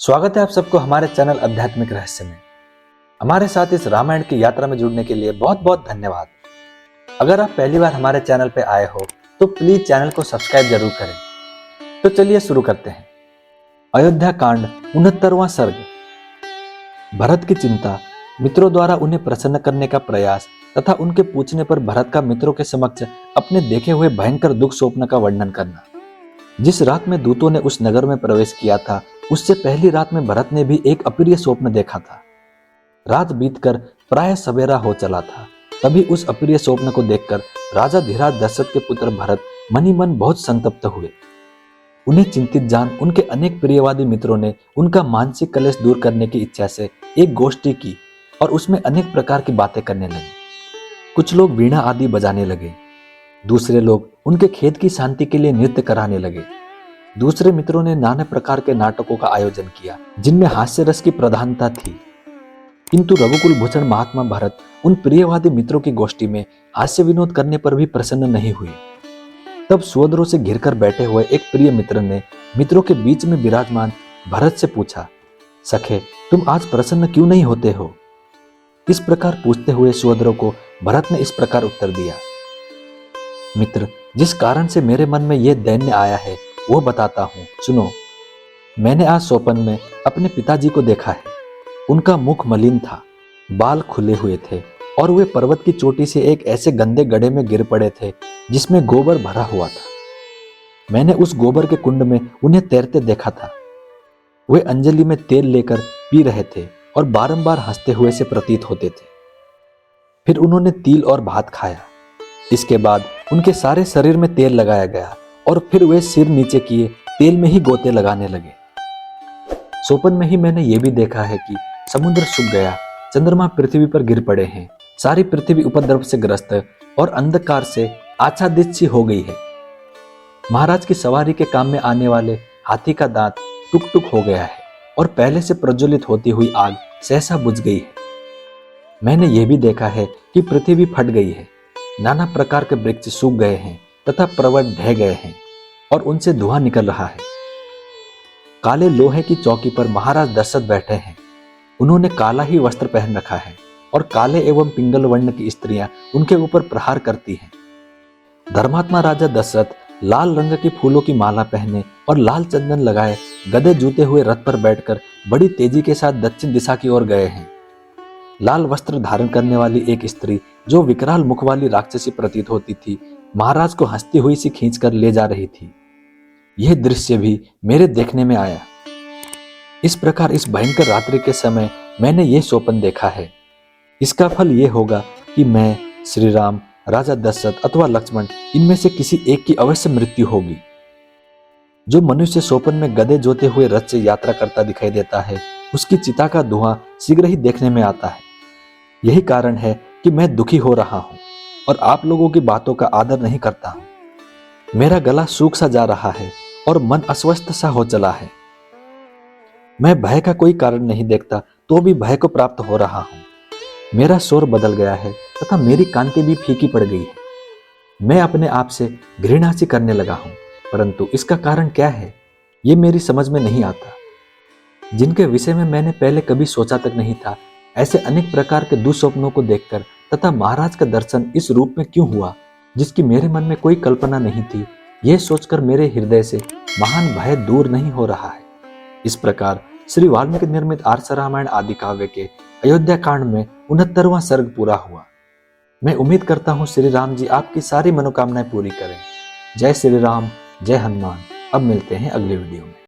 स्वागत है आप सबको हमारे चैनल आध्यात्मिक रहस्य में। हमारे साथ इस रामायण की यात्रा में जुड़ने के लिए बहुत बहुत धन्यवाद। अगर आप पहली बार हमारे चैनल पे आए हो तो प्लीज चैनल को सब्सक्राइब जरूर करें। तो चलिए शुरू करते हैं। अयोध्या कांड 69वां सर्ग। भरत की चिंता, मित्रों द्वारा उन्हें प्रसन्न करने का प्रयास तथा उनके पूछने पर भरत का मित्रों के समक्ष अपने देखे हुए भयंकर दुख स्वप्न का वर्णन करना। जिस रात में दूतों ने उस नगर में प्रवेश किया था, उससे पहली रात में भरत ने भी एक अप्रिय स्वप्न देखा था। रात बीतकर प्राय सवेरा हो चला था। तभी उस अप्रिय स्वप्न को देखकर राजा धीराज दशरथ के पुत्र भरत मनी मन बहुत संतप्त हुए। उन्हें चिंतित जान उनके अनेक प्रियवादी मित्रों ने उनका मानसिक कलेश दूर करने की इच्छा से एक गोष्ठी की और उसमें अनेक प्रकार की बातें करने लगे। कुछ लोग वीणा आदि बजाने लगे, दूसरे लोग उनके खेत की शांति के लिए नृत्य कराने लगे। दूसरे मित्रों ने नाना प्रकार के नाटकों का आयोजन किया जिनमें हास्य रस की प्रधानता थी। किंतु रघुकुल भूषण महात्मा भरत उन प्रियवादी मित्रों की गोष्ठी में हास्य विनोद करने पर भी प्रसन्न नहीं हुए। तब सुअदरों से घिरकर बैठे हुए एक प्रिय मित्र ने मित्रों के बीच में विराजमान भरत से पूछा, सखे तुम आज प्रसन्न क्यों नहीं होते हो? इस प्रकार पूछते हुए सुअदरों को भरत ने इस प्रकार उत्तर दिया, मित्र, जिस कारण से मेरे मन में यह दैन्य आया है वो बताता हूँ, सुनो। मैंने आज स्वप्न में अपने पिताजी को देखा है। उनका मुख मलिन था, बाल खुले हुए थे और वे पर्वत की चोटी से एक ऐसे गंदे गड्ढे में गिर पड़े थे जिसमें गोबर भरा हुआ था। मैंने उस गोबर के कुंड में उन्हें तैरते देखा था। वे अंजलि में तेल लेकर पी रहे थे और बारंबार हंसते हुए से प्रतीत होते थे। फिर उन्होंने तिल और भात खाया। इसके बाद उनके सारे शरीर में तेल लगाया गया और फिर वे सिर नीचे किए तेल में ही गोते लगाने लगे। स्वप्न में ही मैंने यह भी देखा है कि समुद्र सूख गया, चंद्रमा पृथ्वी पर गिर पड़े हैं, सारी पृथ्वी उपद्रव से ग्रस्त और अंधकार से आच्छादित सी हो गई है। महाराज की सवारी के काम में आने वाले हाथी का दांत टुक टुक हो गया है और पहले से प्रज्वलित होती हुई आग सहसा बुझ गई है। मैंने यह भी देखा है कि पृथ्वी फट गई है, नाना प्रकार के वृक्ष सूख गए हैं तथा पर्वत ढह गए हैं और उनसे धुआं निकल रहा है। काले लोहे की चौकी पर महाराज दशरथ बैठे हैं। उन्होंने काला ही वस्त्र पहन रखा है और काले एवं पिंगल वर्ण की स्त्रियां उनके ऊपर प्रहार करती हैं। धर्मात्मा राजा दशरथ लाल रंग की फूलों की माला पहने और लाल चंदन लगाए गदे जूते हुए रथ पर बैठकर बड़ी तेजी के साथ दक्षिण दिशा की ओर गए हैं। लाल वस्त्र धारण करने वाली एक स्त्री, जो विकराल मुख वाली राक्षसी प्रतीत होती थी, महाराज को हंसती हुई सी खींचकर ले जा रही थी। यह दृश्य भी मेरे देखने में आया। इस प्रकार इस भयंकर रात्रि के समय मैंने यह स्वप्न देखा है। इसका फल यह होगा कि मैं, श्री राम, राजा दशरथ अथवा लक्ष्मण, इनमें से किसी एक की अवश्य मृत्यु होगी। जो मनुष्य स्वप्न में गदे जोते हुए रथ से यात्रा करता दिखाई देता है, उसकी चिता का धुआं शीघ्र ही देखने में आता है। यही कारण है कि मैं दुखी हो रहा हूं और आप लोगों की बातों का आदर नहीं करता हूं। मेरा गला सूख सा जा रहा है और मन अस्वस्थ सा हो चला है। मैं भय का कोई कारण नहीं देखता तो भी भय को प्राप्त हो रहा हूं। मेरा स्वर बदल गया है तथा मेरी कांति भी फीकी पड़ गई है। मैं अपने आप से घृणा सी करने लगा हूं, परंतु इसका कारण क्या है ये मेरी समझ में नहीं आता। जिनके विषय में मैंने पहले कभी सोचा तक नहीं था, ऐसे अनेक प्रकार के दुस्वप्नों को देखकर तथा महाराज का दर्शन इस रूप में क्यों हुआ जिसकी मेरे मन में कोई कल्पना नहीं थी, यह सोचकर मेरे हृदय से महान भय दूर नहीं हो रहा है। इस प्रकार श्री वाल्मीकि निर्मित आर्ष रामायण आदि काव्य के अयोध्या कांड में 69वां सर्ग पूरा हुआ। मैं उम्मीद करता हूँ श्री राम जी आपकी सारी मनोकामनाएं पूरी करें। जय श्री राम, जय हनुमान। अब मिलते हैं अगले वीडियो में।